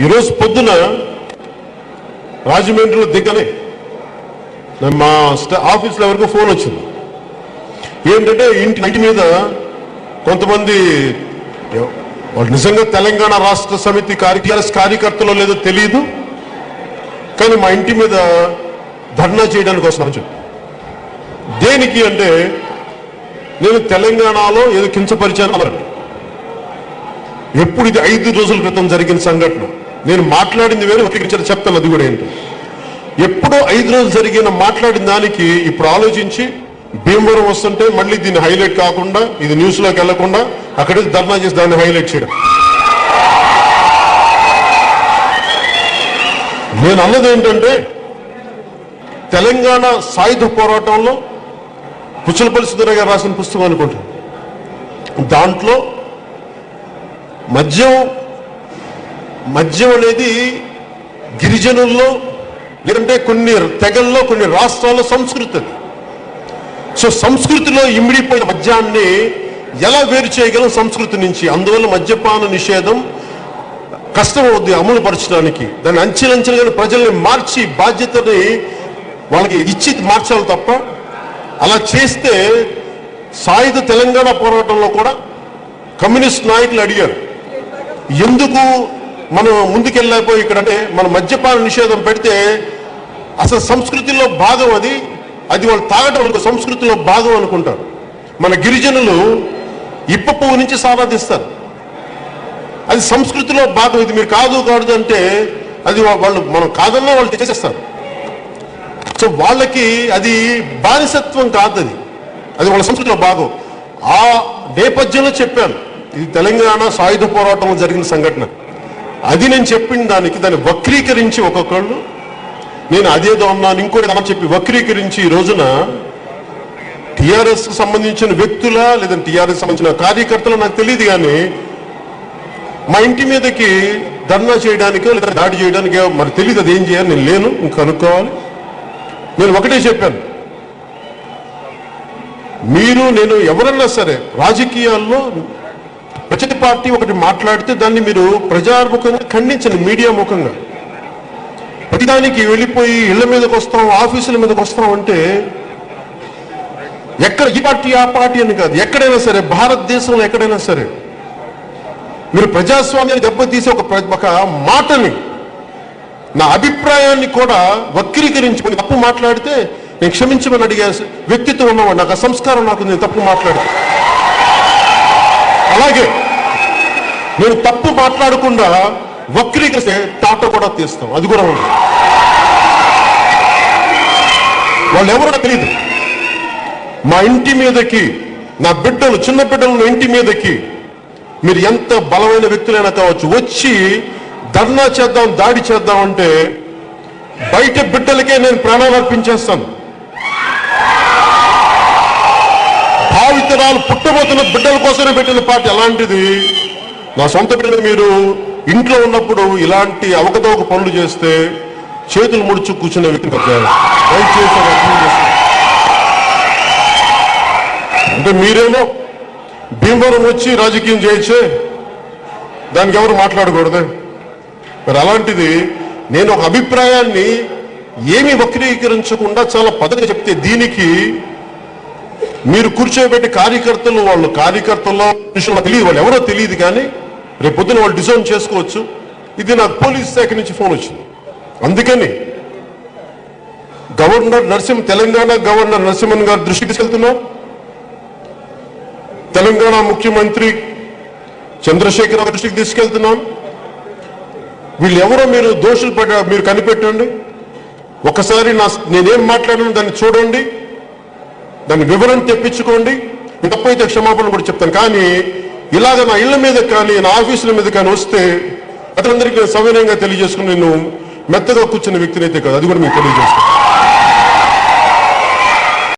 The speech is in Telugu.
ఈరోజు పొద్దున రాజమండ్రిలో దిగనే మా ఆఫీస్లో ఎవరికో ఫోన్ వచ్చింది. ఏంటంటే ఇంటి మీద కొంతమంది వాళ్ళు నిజంగా తెలంగాణ రాష్ట్ర సమితి కార్యకర్తలో లేదో తెలియదు, కానీ మా ఇంటి మీద ధర్నా చేయడానికి వస్తున్నాను చెప్పి. దేనికి అంటే నేను తెలంగాణలో ఏదో కించపరిచాను అన్నారు. ఎప్పుడు ఇది 5 రోజుల క్రితం జరిగిన సంఘటన. నేను మాట్లాడింది వేరే, ఒకరికి చెప్తాను అది కూడా ఏంటో. ఎప్పుడో 5 రోజులు జరిగిన మాట్లాడిన దానికి ఇప్పుడు ఆలోచించి భీమవరం వస్తుంటే మళ్ళీ దీన్ని హైలైట్ కాకుండా, ఇది న్యూస్లోకి వెళ్లకుండా అక్కడే ధర్నా చేసి దాన్ని హైలైట్ చేయడం. నేను అన్నది ఏంటంటే తెలంగాణ సాయుధ పోరాటంలో పుచ్చలపల్లి సుందరయ్య గారు రాసిన పుస్తకం అనుకుంటాను, దాంట్లో మద్యం అనేది గిరిజనుల్లో లేదంటే కొన్ని తెగల్లో కొన్ని రాష్ట్రాల్లో సంస్కృతి అది. సో సంస్కృతిలో ఇమిడిపోయిన మద్యాన్ని ఎలా వేరు చేయగలం సంస్కృతి నుంచి? అందువల్ల మద్యపాన నిషేధం కష్టం అవుద్ది అమలు పరచడానికి. దాన్ని అంచెలంచెలుగా ప్రజల్ని మార్చి బాధ్యతని వాళ్ళకి ఇచ్చి మార్చాలి తప్ప, అలా చేస్తే సాయుధ తెలంగాణ పోరాటంలో కూడా కమ్యూనిస్ట్ నాయకులు అడిగారు, ఎందుకు మనం ముందుకెళ్ళిపోయి ఇక్కడంటే మన మద్యపాన నిషేధం పెడితే అసలు సంస్కృతిలో భాగం అది వాళ్ళు తాగటం సంస్కృతిలో భాగం అనుకుంటారు. మన గిరిజనులు ఇప్ప పువ్వు నుంచి సారాధిస్తారు, అది సంస్కృతిలో భాగం. ఇది మీరు కాదు అంటే అది వాళ్ళు మనం కాదన్నా వాళ్ళు చేసేస్తారు. సో వాళ్ళకి అది బానిసత్వం కాదు, అది వాళ్ళ సంస్కృతిలో భాగం. ఆ నేపథ్యంలో చెప్పాను, ఇది తెలంగాణ సాయుధ పోరాటంలో జరిగిన సంఘటన. అది నేను చెప్పిన దాన్ని వక్రీకరించి ఒక్కొక్కళ్ళు నేను అదేదో అన్నాను ఇంకోటి అని చెప్పి వక్రీకరించి ఈ రోజున టీఆర్ఎస్ సంబంధించిన వ్యక్తుల లేదంటే టీఆర్ఎస్ సంబంధించిన కార్యకర్తలు నాకు తెలియదు, కానీ మా ఇంటి మీదకి ధర్నా చేయడానికో లేదా దాడి చేయడానికో మరి తెలియదు. అది ఏం చేయాలి, నేను లేను, ఇంకా కనుక్కోవాలి. నేను ఒకటే చెప్పాను, మీరు నేను ఎవరన్నా సరే రాజకీయాల్లో ప్రతి పార్టీ ఒకటి మాట్లాడితే దాన్ని మీరు ప్రజాముఖంగా ఖండించండి, మీడియా ముఖంగా. ప్రతిదానికి వెళ్ళిపోయి ఇళ్ల మీదకి వస్తాం, ఆఫీసుల మీదకి వస్తాం అంటే ఎక్కడ ఈ పార్టీ ఆ పార్టీ అని కాదు, ఎక్కడైనా సరే భారతదేశంలో ఎక్కడైనా సరే మీరు ప్రజాస్వామ్యాన్ని దెబ్బతీసే ఒక మాటని, నా అభిప్రాయాన్ని కూడా వక్రీకరించుకొని తప్పు మాట్లాడితే నేను క్షమించమని అడిగే వ్యక్తిత్వం ఉన్నవాడు, నాకు ఆ సంస్కారం నాకు నేను తప్పు మాట్లాడితే. అలాగే నేను తప్పు మాట్లాడకుండా వక్రీకరిస్తే టాటా కూడా తీస్తాం, అది కూడా ఉంది. వాళ్ళు ఎవరో తెలియదు. మా ఇంటి మీదకి నా బిడ్డలు, చిన్న బిడ్డలు ఇంటి మీదకి మీరు ఎంత బలమైన వ్యక్తులైనా కావచ్చు వచ్చి ధర్నా చేద్దాం, దాడి చేద్దాం అంటే బయట బిడ్డలకే నేను ప్రాణాలు అర్పించేస్తాను. భావితరాలు పుట్టబోతున్న బిడ్డల కోసమే పెట్టిన పార్టీ. అలాంటిది నా సొంత బిడ్డలు మీరు ఇంట్లో ఉన్నప్పుడు ఇలాంటి అవకతవక పనులు చేస్తే చేతులు ముడుచు కూర్చునే వ్యక్తి దయచేసి అంటే మీరేమో భీమవరం వచ్చి రాజకీయం చేయొచ్చే, దానికి ఎవరు మాట్లాడకూడదు. మరి అలాంటిది నేను ఒక అభిప్రాయాన్ని ఏమీ వక్రీకరించకుండా చాలా పద్ధతిగా చెప్తే దీనికి మీరు కూర్చోబెట్టి కార్యకర్తలు, వాళ్ళు కార్యకర్తల్లో తెలియదు, వాళ్ళు ఎవరో తెలియదు, కానీ రేపు పొద్దున వాళ్ళు డిజైన్ చేసుకోవచ్చు. ఇది నాకు పోలీస్ శాఖ నుంచి ఫోన్ వచ్చింది. అందుకని తెలంగాణ గవర్నర్ నరసింహన్ గారి దృష్టికి తీసుకెళ్తున్నారు, తెలంగాణ ముఖ్యమంత్రి చంద్రశేఖర్ రావు దృష్టికి తీసుకెళ్తున్నాను. వీళ్ళు ఎవరో మీరు దోషులు మీరు కనిపెట్టండి, ఒకసారి నేనేం మాట్లాడాను దాన్ని చూడండి, దాన్ని వివరణ తెప్పించుకోండి, తప్పైతే క్షమాపణ కూడా చెప్తాను. కానీ ఇలాగ నా ఇళ్ల మీద కానీ నా ఆఫీసుల మీద కానీ వస్తే అతనందరికీ సవినయంగా తెలియజేసుకుని నేను మెత్తగా కూర్చున్న వ్యక్తిని అయితే కాదు, అది కూడా మీకు తెలియజేస్తాను.